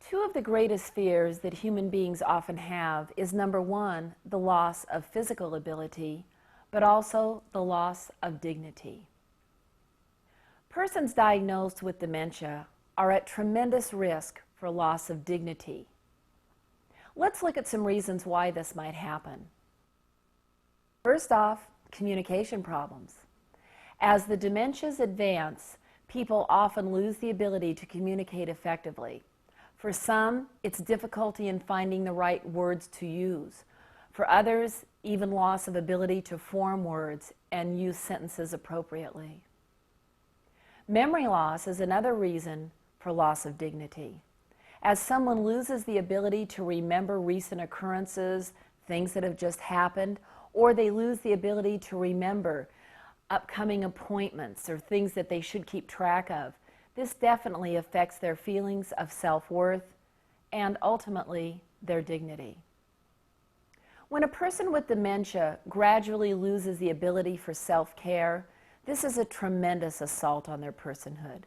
Two of the greatest fears that human beings often have is number one, the loss of physical ability, but also the loss of dignity. Persons diagnosed with dementia are at tremendous risk for loss of dignity. Let's look at some reasons why this might happen. First off, communication problems. As the dementias advance, people often lose the ability to communicate effectively. For some, it's difficulty in finding the right words to use. For others, even loss of ability to form words and use sentences appropriately. Memory loss is another reason for loss of dignity. As someone loses the ability to remember recent occurrences, things that have just happened, or they lose the ability to remember upcoming appointments or things that they should keep track of, this definitely affects their feelings of self-worth and ultimately their dignity. When a person with dementia gradually loses the ability for self-care, this is a tremendous assault on their personhood.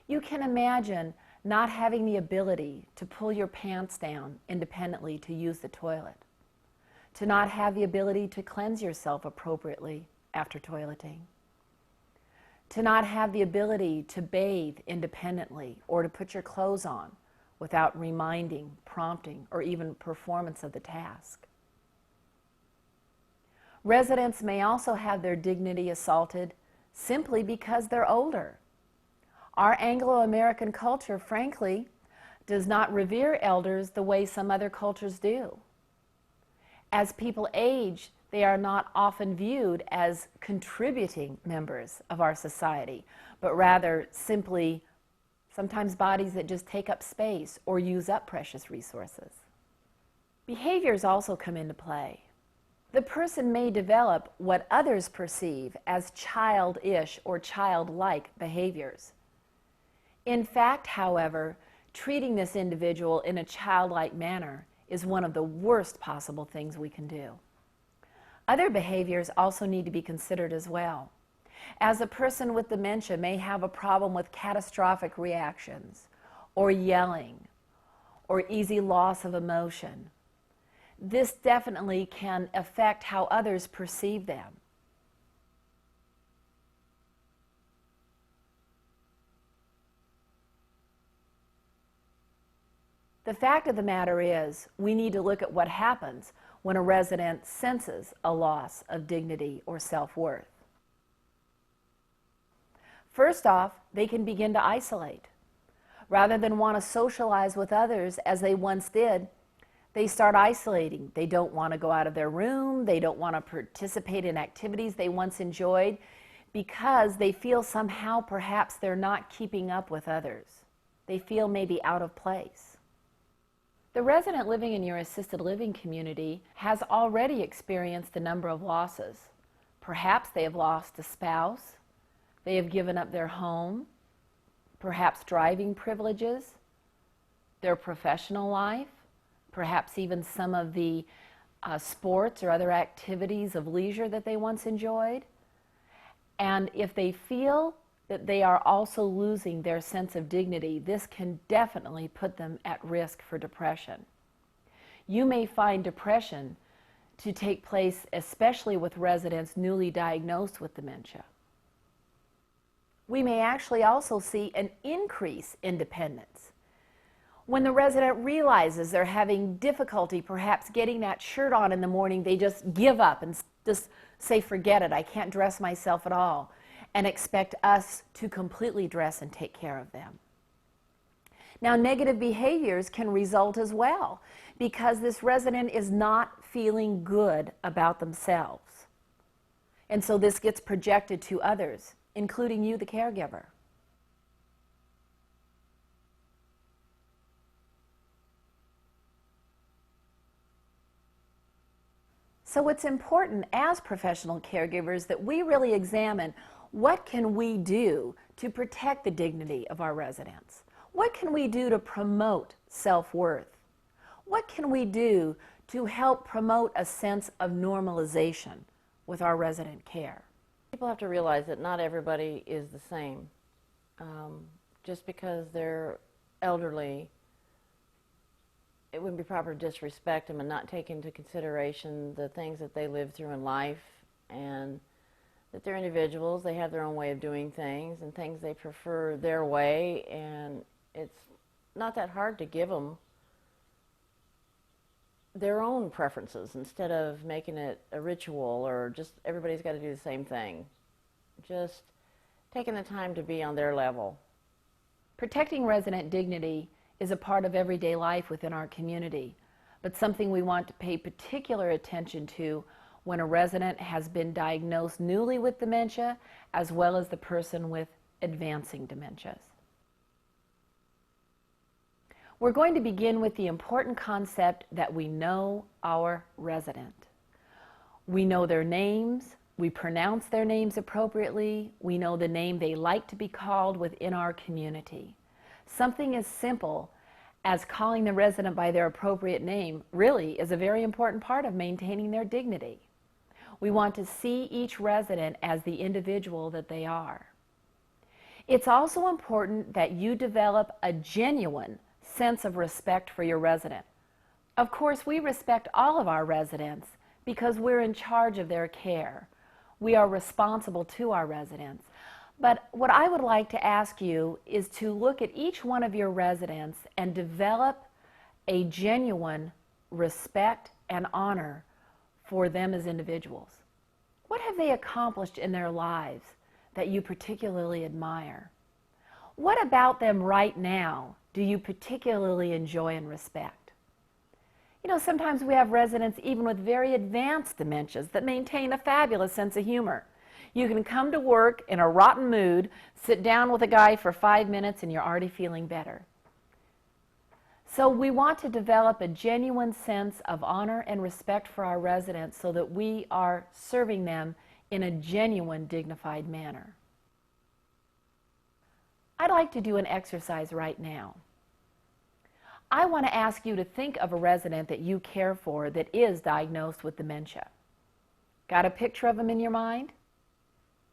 You can imagine not having the ability to pull your pants down independently to use the toilet, to not have the ability to cleanse yourself appropriately after toileting, to not have the ability to bathe independently or to put your clothes on without reminding, prompting, or even performance of the task. Residents may also have their dignity assaulted simply because they're older. Our Anglo-American culture, frankly, does not revere elders the way some other cultures do. As people age, they are not often viewed as contributing members of our society, but rather simply sometimes bodies that just take up space or use up precious resources. Behaviors also come into play. The person may develop what others perceive as childish or childlike behaviors. In fact, however, treating this individual in a childlike manner is one of the worst possible things we can do. Other behaviors also need to be considered as well, as a person with dementia may have a problem with catastrophic reactions, or yelling, or easy loss of emotion. This definitely can affect how others perceive them. The fact of the matter is, we need to look at what happens when a resident senses a loss of dignity or self-worth. First off, they can begin to isolate. Rather than want to socialize with others as they once did, they start isolating. They don't want to go out of their room. They don't want to participate in activities they once enjoyed because they feel somehow perhaps they're not keeping up with others. They feel maybe out of place. The resident living in your assisted living community has already experienced a number of losses. Perhaps they have lost a spouse, they have given up their home, perhaps driving privileges, their professional life, perhaps even some of the sports or other activities of leisure that they once enjoyed. And if they feel that they are also losing their sense of dignity, this can definitely put them at risk for depression. You may find depression to take place especially with residents newly diagnosed with dementia. We may actually also see an increase in dependence. When the resident realizes they're having difficulty perhaps getting that shirt on in the morning, they just give up and just say, forget it, I can't dress myself at all, and expect us to completely dress and take care of them. Now, negative behaviors can result as well because this resident is not feeling good about themselves. And so this gets projected to others, including you, the caregiver. So it's important as professional caregivers that we really examine what can we do to protect the dignity of our residents? What can we do to promote self-worth? What can we do to help promote a sense of normalization with our resident care? People have to realize that not everybody is the same. Just because they're elderly it wouldn't be proper to disrespect them and not take into consideration the things that they live through in life, and that they're individuals, they have their own way of doing things and things they prefer their way, and it's not that hard to give them their own preferences instead of making it a ritual or just everybody's got to do the same thing. Just taking the time to be on their level. Protecting resident dignity is a part of everyday life within our community, but something we want to pay particular attention to when a resident has been diagnosed newly with dementia, as well as the person with advancing dementias. We're going to begin with the important concept that we know our resident. We know their names, we pronounce their names appropriately, we know the name they like to be called within our community. Something as simple as calling the resident by their appropriate name really is a very important part of maintaining their dignity. We want to see each resident as the individual that they are. It's also important that you develop a genuine sense of respect for your resident. Of course, we respect all of our residents because we're in charge of their care. We are responsible to our residents. But what I would like to ask you is to look at each one of your residents and develop a genuine respect and honor for them as individuals. What have they accomplished in their lives that you particularly admire? What about them right now do you particularly enjoy and respect? You know, sometimes we have residents even with very advanced dementias that maintain a fabulous sense of humor. You can come to work in a rotten mood, sit down with a guy for 5 minutes, and you're already feeling better. So we want to develop a genuine sense of honor and respect for our residents so that we are serving them in a genuine, dignified manner. I'd like to do an exercise right now. I want to ask you to think of a resident that you care for that is diagnosed with dementia. Got a picture of them in your mind?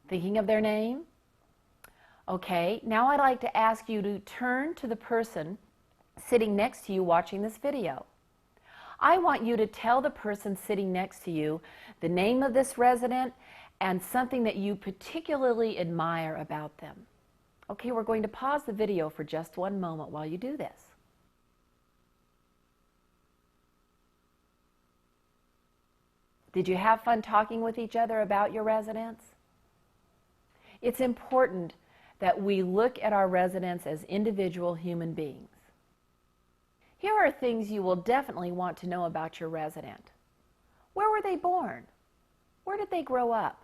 Thinking of their name? Okay, now I'd like to ask you to turn to the person sitting next to you watching this video. I want you to tell the person sitting next to you the name of this resident and something that you particularly admire about them. Okay, we're going to pause the video for just one moment while you do this. Did you have fun talking with each other about your residents? It's important that we look at our residents as individual human beings. Here are things you will definitely want to know about your resident. Where were they born? Where did they grow up?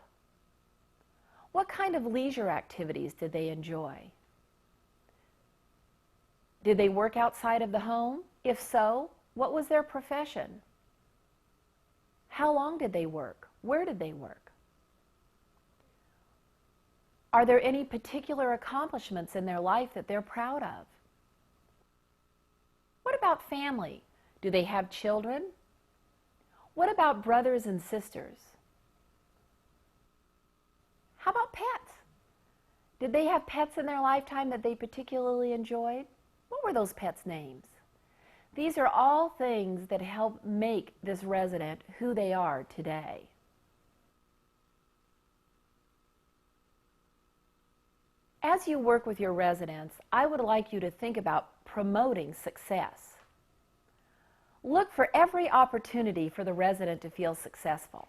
What kind of leisure activities did they enjoy? Did they work outside of the home? If so, what was their profession? How long did they work? Where did they work? Are there any particular accomplishments in their life that they're proud of? What about family? Do they have children? What about brothers and sisters? How about pets? Did they have pets in their lifetime that they particularly enjoyed? What were those pets' names? These are all things that help make this resident who they are today. As you work with your residents, I would like you to think about promoting success. Look for every opportunity for the resident to feel successful.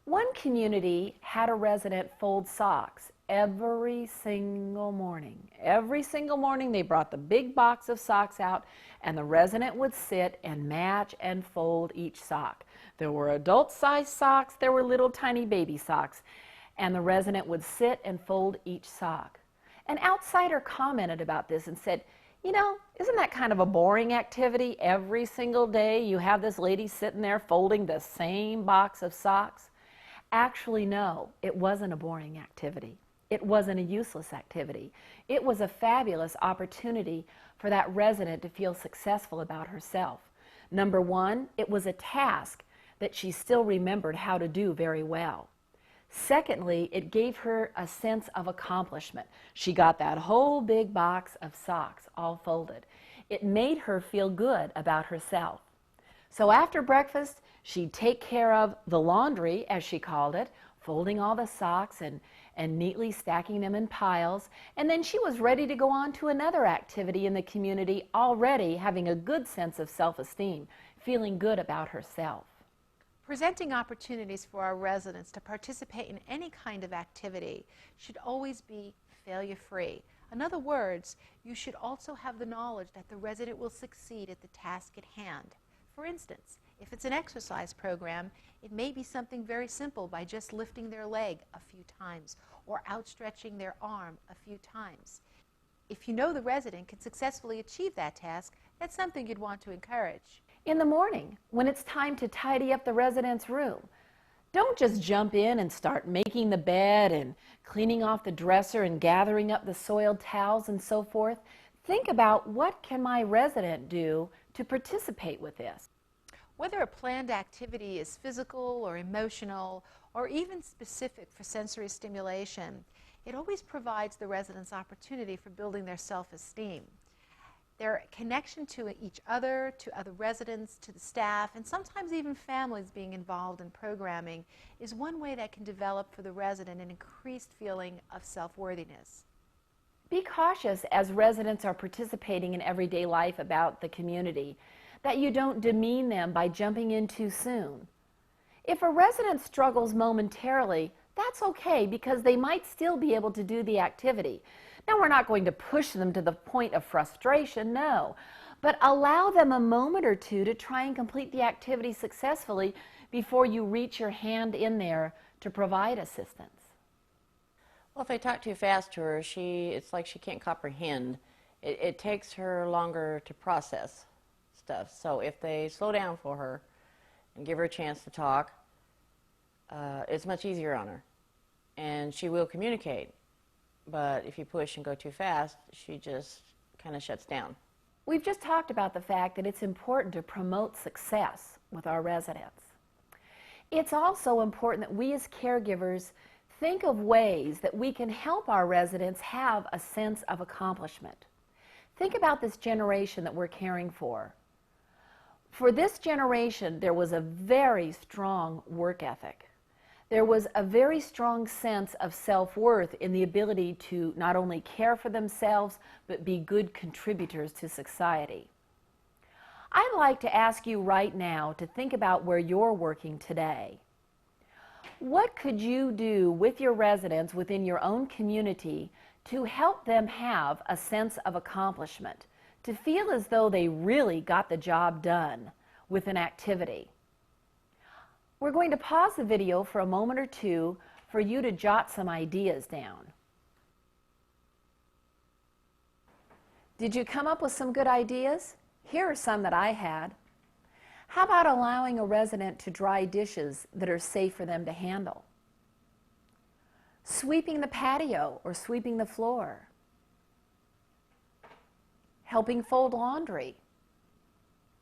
One community had a resident fold socks every single morning. Every single morning they brought the big box of socks out and the resident would sit and match and fold each sock. There were adult-sized socks, there were little tiny baby socks, and the resident would sit and fold each sock. An outsider commented about this and said, you know, isn't that kind of a boring activity? Every single day you have this lady sitting there folding the same box of socks. Actually, no, it wasn't a boring activity. It wasn't a useless activity. It was a fabulous opportunity for that resident to feel successful about herself. Number one, it was a task that she still remembered how to do very well. Secondly, it gave her a sense of accomplishment. She got that whole big box of socks all folded. It made her feel good about herself. So after breakfast, she'd take care of the laundry, as she called it, folding all the socks and neatly stacking them in piles. And then she was ready to go on to another activity in the community, already having a good sense of self-esteem, feeling good about herself. Presenting opportunities for our residents to participate in any kind of activity should always be failure-free. In other words, you should also have the knowledge that the resident will succeed at the task at hand. For instance, if it's an exercise program, it may be something very simple by just lifting their leg a few times or outstretching their arm a few times. If you know the resident can successfully achieve that task, that's something you'd want to encourage. In the morning, when it's time to tidy up the resident's room, don't just jump in and start making the bed and cleaning off the dresser and gathering up the soiled towels and so forth. Think about, what can my resident do to participate with this? Whether a planned activity is physical or emotional or even specific for sensory stimulation, it always provides the residents opportunity for building their self-esteem. Their connection to each other, to other residents, to the staff, and sometimes even families being involved in programming is one way that can develop for the resident an increased feeling of self-worthiness. Be cautious as residents are participating in everyday life about the community, that you don't demean them by jumping in too soon. If a resident struggles momentarily, that's okay, because they might still be able to do the activity. Now, we're not going to push them to the point of frustration, no, but allow them a moment or two to try and complete the activity successfully before you reach your hand in there to provide assistance. Well, if they talk too fast to her, it's like she can't comprehend. It takes her longer to process stuff. So if they slow down for her and give her a chance to talk, it's much easier on her. And she will communicate. But if you push and go too fast, she just kind of shuts down. We've just talked about the fact that it's important to promote success with our residents. It's also important that we as caregivers think of ways that we can help our residents have a sense of accomplishment. Think about this generation that we're caring for. For this generation, there was a very strong work ethic. There was a very strong sense of self-worth in the ability to not only care for themselves, but be good contributors to society. I'd like to ask you right now to think about where you're working today. What could you do with your residents within your own community to help them have a sense of accomplishment, to feel as though they really got the job done with an activity? We're going to pause the video for a moment or two for you to jot some ideas down. Did you come up with some good ideas? Here are some that I had. How about allowing a resident to dry dishes that are safe for them to handle? Sweeping the patio or sweeping the floor. Helping fold laundry.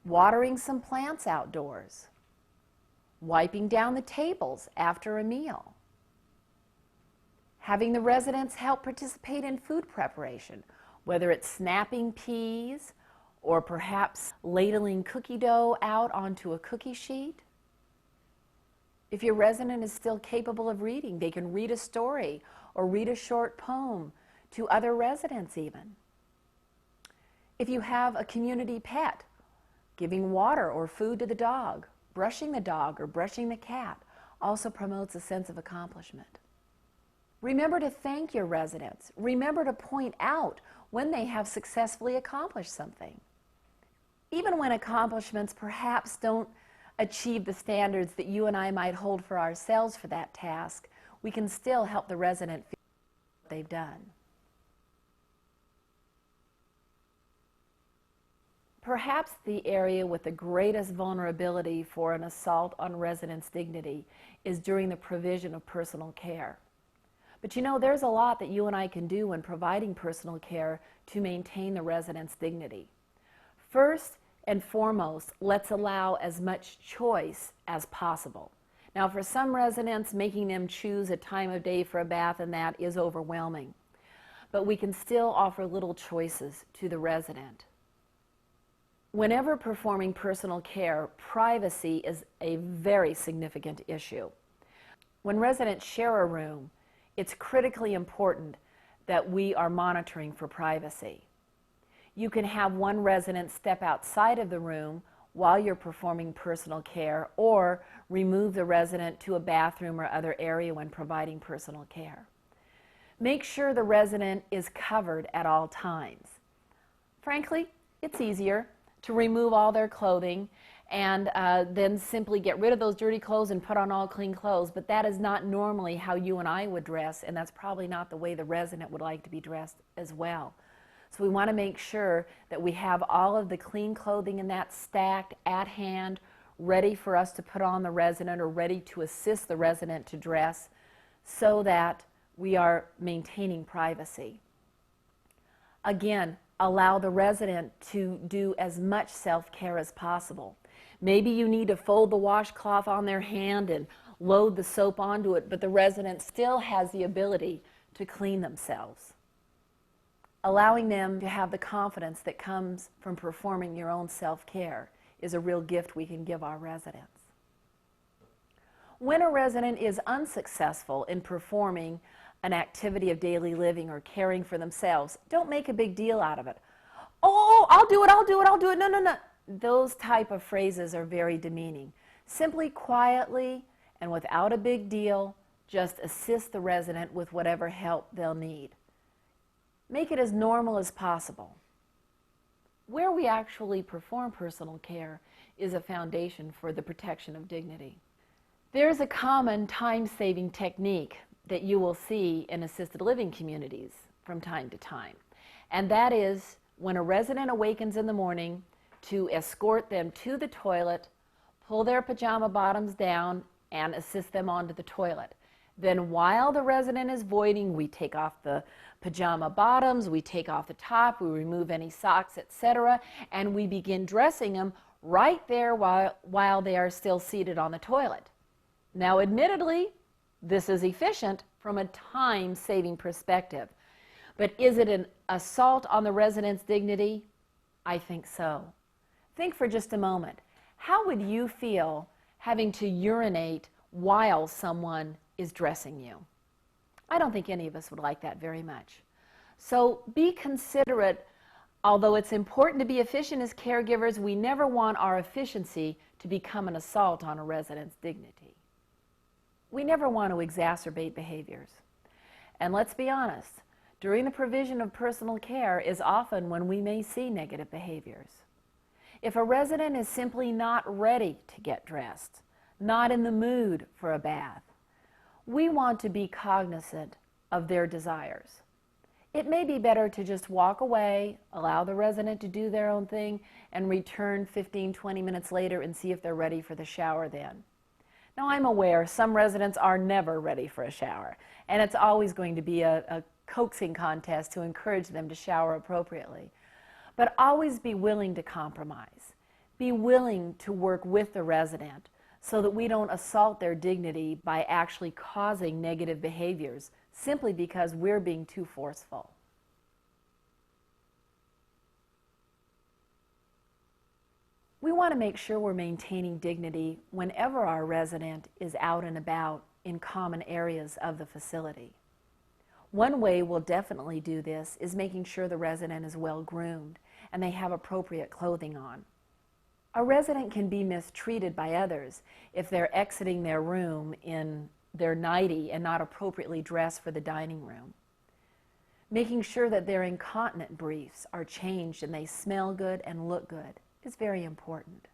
Watering some plants outdoors. Wiping down the tables after a meal. Having the residents help participate in food preparation, whether it's snapping peas or perhaps ladling cookie dough out onto a cookie sheet. If your resident is still capable of reading, they can read a story or read a short poem to other residents even. If you have a community pet, giving water or food to the dog, brushing the dog or brushing the cat also promotes a sense of accomplishment. Remember to thank your residents. Remember to point out when they have successfully accomplished something. Even when accomplishments perhaps don't achieve the standards that you and I might hold for ourselves for that task, we can still help the resident feel what they've done. Perhaps the area with the greatest vulnerability for an assault on residents' dignity is during the provision of personal care. But you know, there's a lot that you and I can do when providing personal care to maintain the resident's dignity. First and foremost, let's allow as much choice as possible. Now, for some residents, making them choose a time of day for a bath and that is overwhelming, but we can still offer little choices to the resident. Whenever performing personal care, privacy is a very significant issue. When residents share a room, it's critically important that we are monitoring for privacy. You can have one resident step outside of the room while you're performing personal care, or remove the resident to a bathroom or other area when providing personal care. Make sure the resident is covered at all times. Frankly, it's easier to remove all their clothing and then simply get rid of those dirty clothes and put on all clean clothes, but that is not normally how you and I would dress, and that's probably not the way the resident would like to be dressed as well. So we want to make sure that we have all of the clean clothing in that stacked at hand, ready for us to put on the resident or ready to assist the resident to dress, so that we are maintaining privacy. Again, allow the resident to do as much self-care as possible. Maybe you need to fold the washcloth on their hand and load the soap onto it, but the resident still has the ability to clean themselves. Allowing them to have the confidence that comes from performing your own self-care is a real gift we can give our residents. When a resident is unsuccessful in performing an activity of daily living or caring for themselves, don't make a big deal out of it. Oh, I'll do it, I'll do it, I'll do it. No, no, no. Those type of phrases are very demeaning. Simply quietly and without a big deal, just assist the resident with whatever help they'll need. Make it as normal as possible. Where we actually perform personal care is a foundation for the protection of dignity. There's a common time-saving technique that you will see in assisted living communities from time to time, and that is when a resident awakens in the morning, to escort them to the toilet, pull their pajama bottoms down, and assist them onto the toilet. Then while the resident is voiding, we take off the pajama bottoms, we take off the top, we remove any socks, etc., and we begin dressing them right there while they are still seated on the toilet. Now, admittedly, this is efficient from a time-saving perspective, but is it an assault on the resident's dignity? I think so. Think for just a moment. How would you feel having to urinate while someone is dressing you? I don't think any of us would like that very much. So be considerate. Although it's important to be efficient as caregivers, we never want our efficiency to become an assault on a resident's dignity. We never want to exacerbate behaviors. And let's be honest, during the provision of personal care is often when we may see negative behaviors. If a resident is simply not ready to get dressed, not in the mood for a bath, we want to be cognizant of their desires. It may be better to just walk away, allow the resident to do their own thing, and return 15-20 minutes later and see if they're ready for the shower then. Now, I'm aware some residents are never ready for a shower, and it's always going to be a coaxing contest to encourage them to shower appropriately. But always be willing to compromise. Be willing to work with the resident so that we don't assault their dignity by actually causing negative behaviors simply because we're being too forceful. We want to make sure we're maintaining dignity whenever our resident is out and about in common areas of the facility. One way we'll definitely do this is making sure the resident is well groomed and they have appropriate clothing on. A resident can be mistreated by others if they're exiting their room in their nightie and not appropriately dressed for the dining room. Making sure that their incontinent briefs are changed and they smell good and look good is very important.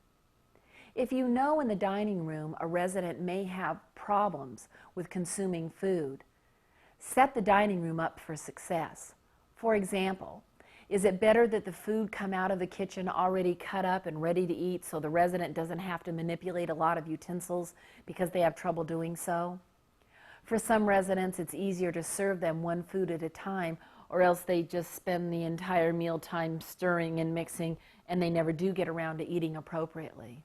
If you know in the dining room a resident may have problems with consuming food, set the dining room up for success. For example, is it better that the food come out of the kitchen already cut up and ready to eat so the resident doesn't have to manipulate a lot of utensils because they have trouble doing so? For some residents, it's easier to serve them one food at a time, or else they just spend the entire meal time stirring and mixing and they never do get around to eating appropriately.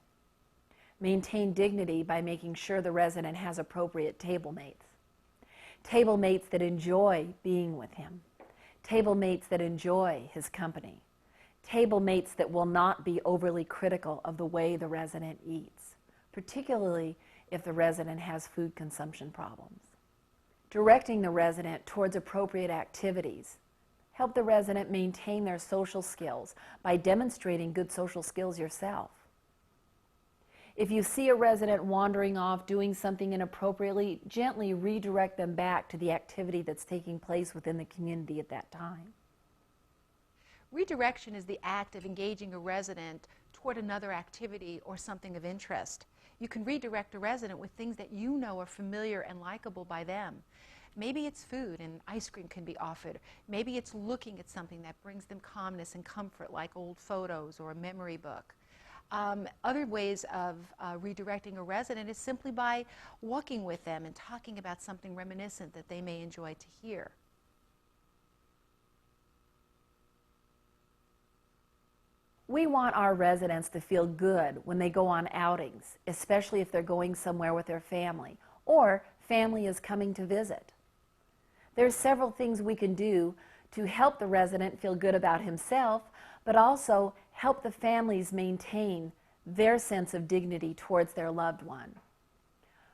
Maintain dignity by making sure the resident has appropriate table mates. Table mates that enjoy being with him. Table mates that enjoy his company. Table mates that will not be overly critical of the way the resident eats, particularly if the resident has food consumption problems. Directing the resident towards appropriate activities. Help the resident maintain their social skills by demonstrating good social skills yourself. If you see a resident wandering off doing something inappropriately, gently redirect them back to the activity that's taking place within the community at that time. Redirection is the act of engaging a resident toward another activity or something of interest. You can redirect a resident with things that you know are familiar and likable by them. Maybe it's food and ice cream can be offered. Maybe it's looking at something that brings them calmness and comfort, like old photos or a memory book. Other ways of redirecting a resident is simply by walking with them and talking about something reminiscent that they may enjoy to hear. We want our residents to feel good when they go on outings, especially if they're going somewhere with their family or family is coming to visit. There's several things we can do to help the resident feel good about himself, but also help the families maintain their sense of dignity towards their loved one.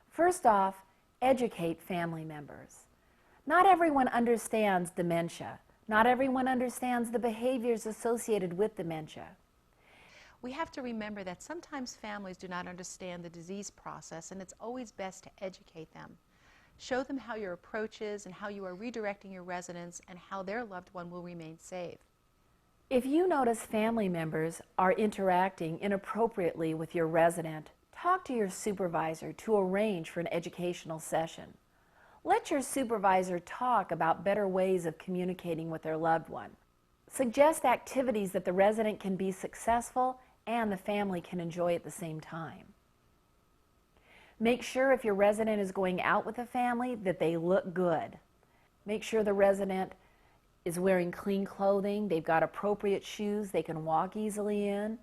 First off, educate family members. Not everyone understands dementia. Not everyone understands the behaviors associated with dementia. We have to remember that sometimes families do not understand the disease process, and it's always best to educate them. Show them how your approach is and how you are redirecting your residents and how their loved one will remain safe. If you notice family members are interacting inappropriately with your resident, talk to your supervisor to arrange for an educational session. Let your supervisor talk about better ways of communicating with their loved one. Suggest activities that the resident can be successful and the family can enjoy at the same time. Make sure if your resident is going out with a family that they look good. Make sure the resident is wearing clean clothing, they've got appropriate shoes they can walk easily in.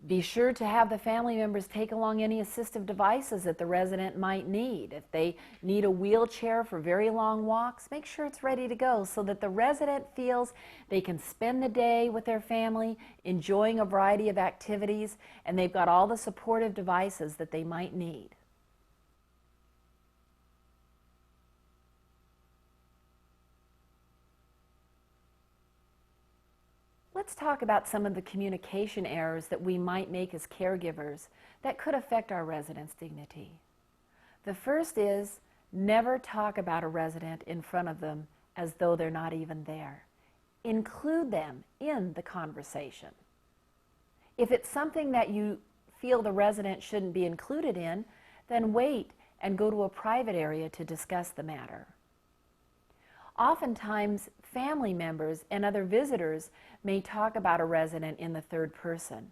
Be sure to have the family members take along any assistive devices that the resident might need. If they need a wheelchair for very long walks, make sure it's ready to go so that the resident feels they can spend the day with their family, enjoying a variety of activities, and they've got all the supportive devices that they might need. Let's talk about some of the communication errors that we might make as caregivers that could affect our residents' dignity. The first is never talk about a resident in front of them as though they're not even there. Include them in the conversation. If it's something that you feel the resident shouldn't be included in, then wait and go to a private area to discuss the matter. Oftentimes, family members and other visitors may talk about a resident in the third person.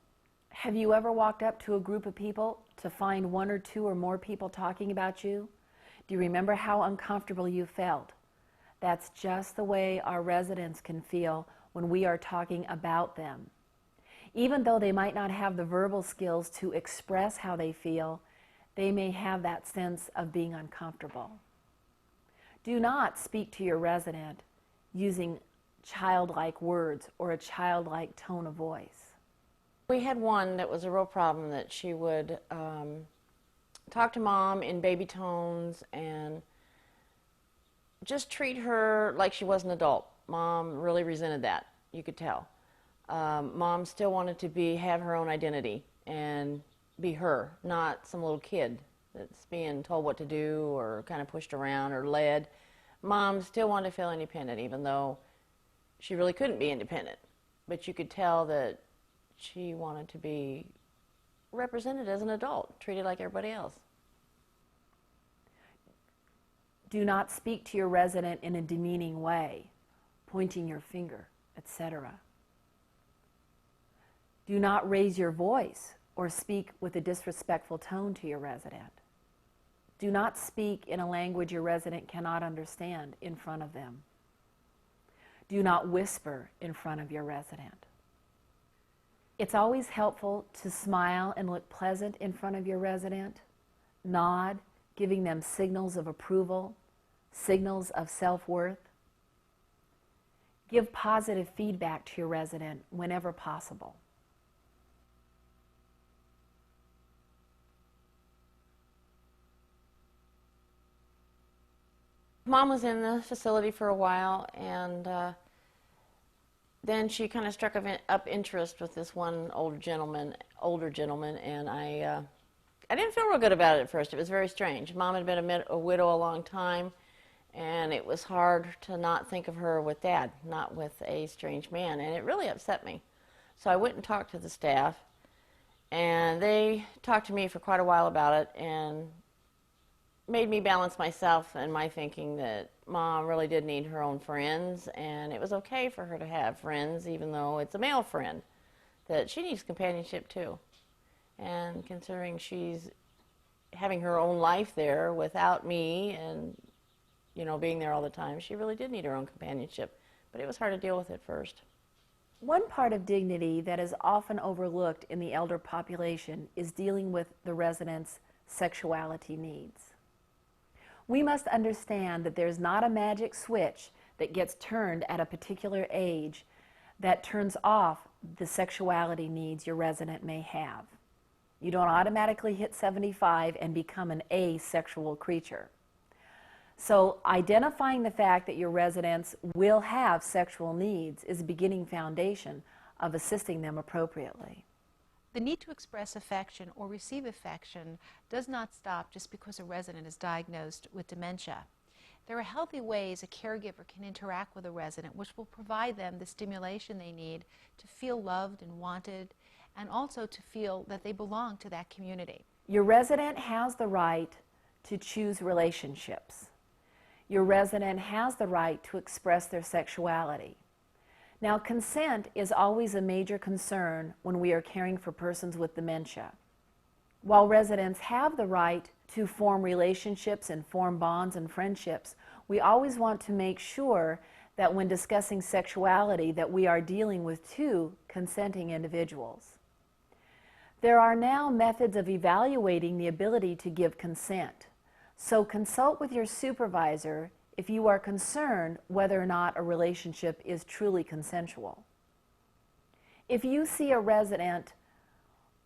Have you ever walked up to a group of people to find one or two or more people talking about you? Do you remember how uncomfortable you felt? That's just the way our residents can feel when we are talking about them. Even though they might not have the verbal skills to express how they feel, they may have that sense of being uncomfortable. Do not speak to your resident using childlike words or a childlike tone of voice. We had one that was a real problem, that she would talk to mom in baby tones and just treat her like she was an adult. Mom really resented that, you could tell. Mom still wanted to have her own identity and be her, not some little kid that's being told what to do or kind of pushed around or led. Mom still wanted to feel independent, even though she really couldn't be independent. But you could tell that she wanted to be represented as an adult, treated like everybody else. Do not speak to your resident in a demeaning way, pointing your finger, etc. Do not raise your voice or speak with a disrespectful tone to your resident. Do not speak in a language your resident cannot understand in front of them. Do not whisper in front of your resident. It's always helpful to smile and look pleasant in front of your resident, nod, giving them signals of approval, signals of self-worth. Give positive feedback to your resident whenever possible. Mom was in the facility for a while, and then she kind of struck up interest with this one older gentleman, and I didn't feel real good about it at first. It was very strange. Mom had been a widow a long time, and it was hard to not think of her with Dad, not with a strange man, and it really upset me. So I went and talked to the staff, and they talked to me for quite a while about it, and made me balance myself and my thinking that Mom really did need her own friends, and it was okay for her to have friends, even though it's a male friend, that she needs companionship too. And considering she's having her own life there without me and, you know, being there all the time, she really did need her own companionship. But it was hard to deal with at first. One part of dignity that is often overlooked in the elder population is dealing with the residents' sexuality needs. We must understand that there's not a magic switch that gets turned at a particular age that turns off the sexuality needs your resident may have. You don't automatically hit 75 and become an asexual creature. So identifying the fact that your residents will have sexual needs is a beginning foundation of assisting them appropriately. The need to express affection or receive affection does not stop just because a resident is diagnosed with dementia. There are healthy ways a caregiver can interact with a resident which will provide them the stimulation they need to feel loved and wanted, and also to feel that they belong to that community. Your resident has the right to choose relationships. Your resident has the right to express their sexuality. Now, consent is always a major concern when we are caring for persons with dementia. While residents have the right to form relationships and form bonds and friendships, we always want to make sure that when discussing sexuality that we are dealing with two consenting individuals. There are now methods of evaluating the ability to give consent. So consult with your supervisor if you are concerned whether or not a relationship is truly consensual. If you see a resident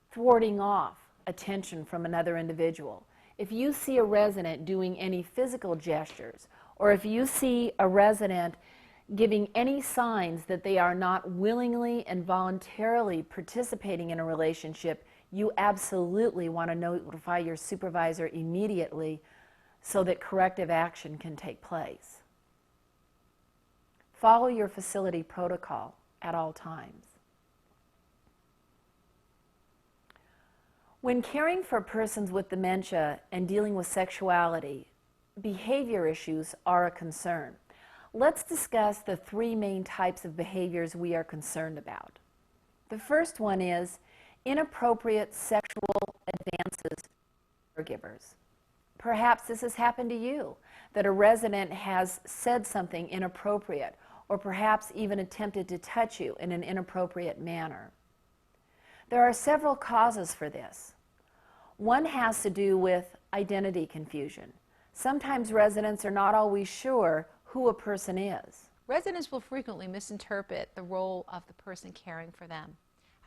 thwarting off attention from another individual, if you see a resident doing any physical gestures, or if you see a resident giving any signs that they are not willingly and voluntarily participating in a relationship, you absolutely want to notify your supervisor immediately so that corrective action can take place. Follow your facility protocol at all times. When caring for persons with dementia and dealing with sexuality, behavior issues are a concern. Let's discuss the three main types of behaviors we are concerned about. The first one is inappropriate sexual advances to caregivers. Perhaps this has happened to you, that a resident has said something inappropriate, or perhaps even attempted to touch you in an inappropriate manner. There are several causes for this. One has to do with identity confusion. Sometimes residents are not always sure who a person is. Residents will frequently misinterpret the role of the person caring for them.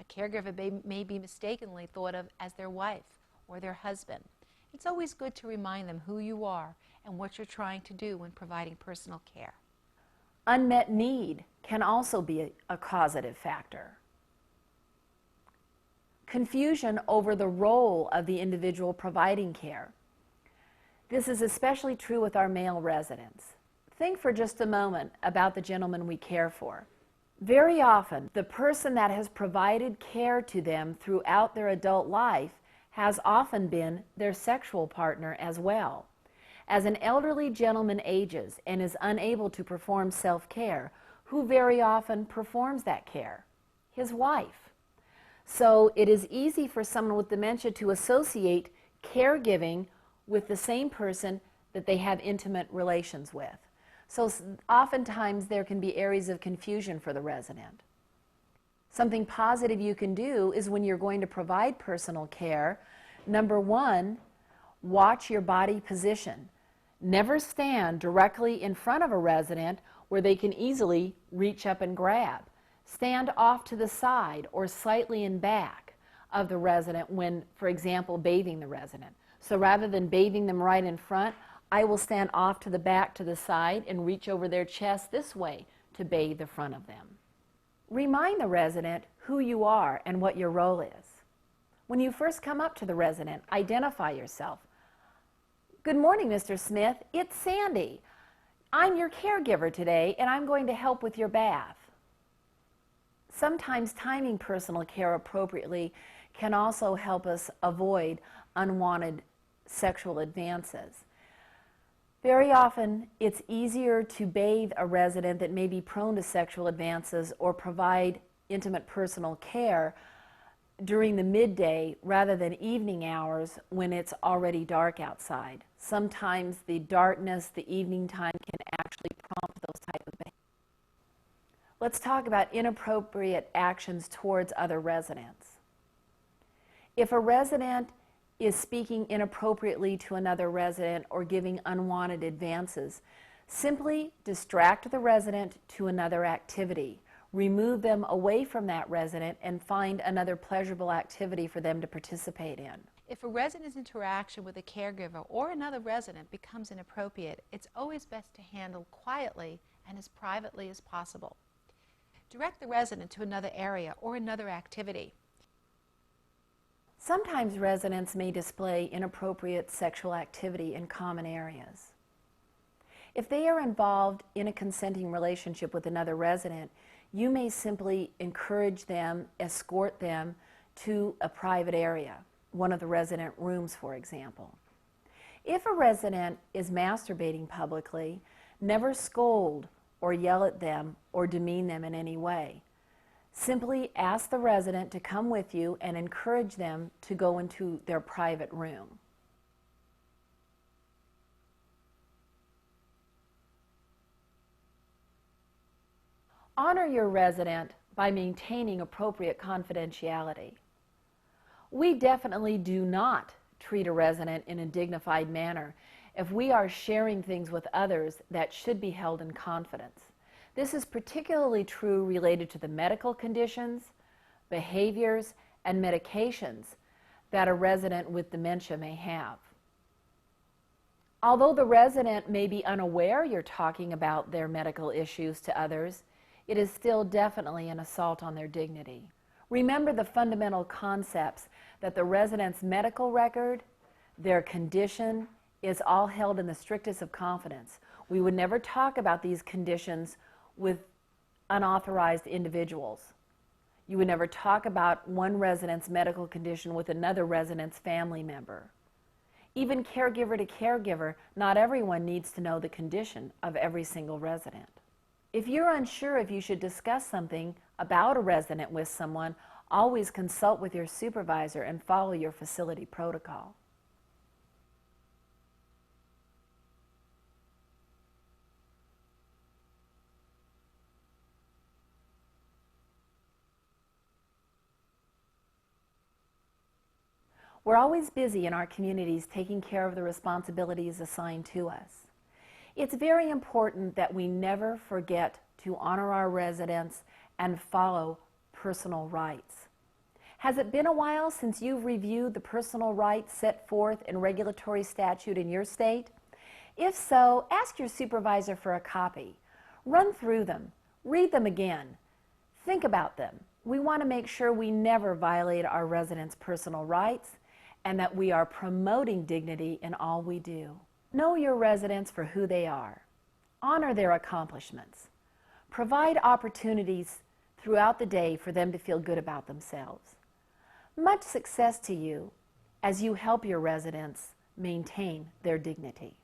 A caregiver may be mistakenly thought of as their wife or their husband. It's always good to remind them who you are and what you're trying to do when providing personal care. Unmet need can also be a causative factor. Confusion over the role of the individual providing care. This is especially true with our male residents. Think for just a moment about the gentleman we care for. Very often, the person that has provided care to them throughout their adult life has often been their sexual partner as well. As an elderly gentleman ages and is unable to perform self-care, who very often performs that care? His wife. So it is easy for someone with dementia to associate caregiving with the same person that they have intimate relations with. So oftentimes there can be areas of confusion for the resident. Something positive you can do is when you're going to provide personal care, number one, watch your body position. Never stand directly in front of a resident where they can easily reach up and grab. Stand off to the side or slightly in back of the resident when, for example, bathing the resident. So rather than bathing them right in front, I will stand off to the back to the side and reach over their chest this way to bathe the front of them. Remind the resident who you are and what your role is. When you first come up to the resident, identify yourself. Good morning, Mr. Smith. It's Sandy. I'm your caregiver today, and I'm going to help with your bath. Sometimes timing personal care appropriately can also help us avoid unwanted sexual advances. Very often, it's easier to bathe a resident that may be prone to sexual advances or provide intimate personal care during the midday rather than evening hours when it's already dark outside. Sometimes the darkness, the evening time can actually prompt those type of behaviors. Let's talk about inappropriate actions towards other residents. If a resident is speaking inappropriately to another resident or giving unwanted advances, simply distract the resident to another activity. Remove them away from that resident and find another pleasurable activity for them to participate in. If a resident's interaction with a caregiver or another resident becomes inappropriate, it's always best to handle quietly and as privately as possible. Direct the resident to another area or another activity. Sometimes residents may display inappropriate sexual activity in common areas. If they are involved in a consenting relationship with another resident, you may simply encourage them, escort them to a private area, one of the resident rooms, for example. If a resident is masturbating publicly, never scold or yell at them or demean them in any way. Simply ask the resident to come with you and encourage them to go into their private room. Honor your resident by maintaining appropriate confidentiality. We definitely do not treat a resident in a dignified manner if we are sharing things with others that should be held in confidence. This is particularly true related to the medical conditions, behaviors, and medications that a resident with dementia may have. Although the resident may be unaware you're talking about their medical issues to others, it is still definitely an assault on their dignity. Remember the fundamental concepts that the resident's medical record, their condition, is all held in the strictest of confidence. We would never talk about these conditions with unauthorized individuals. You would never talk about one resident's medical condition with another resident's family member. Even caregiver to caregiver, not everyone needs to know the condition of every single resident. If you're unsure if you should discuss something about a resident with someone, always consult with your supervisor and follow your facility protocol. We're always busy in our communities taking care of the responsibilities assigned to us. It's very important that we never forget to honor our residents and follow personal rights. Has it been a while since you've reviewed the personal rights set forth in regulatory statute in your state? If so, ask your supervisor for a copy. Run through them. Read them again. Think about them. We want to make sure we never violate our residents' personal rights and that we are promoting dignity in all we do. Know your residents for who they are. Honor their accomplishments. Provide opportunities throughout the day for them to feel good about themselves. Much success to you as you help your residents maintain their dignity.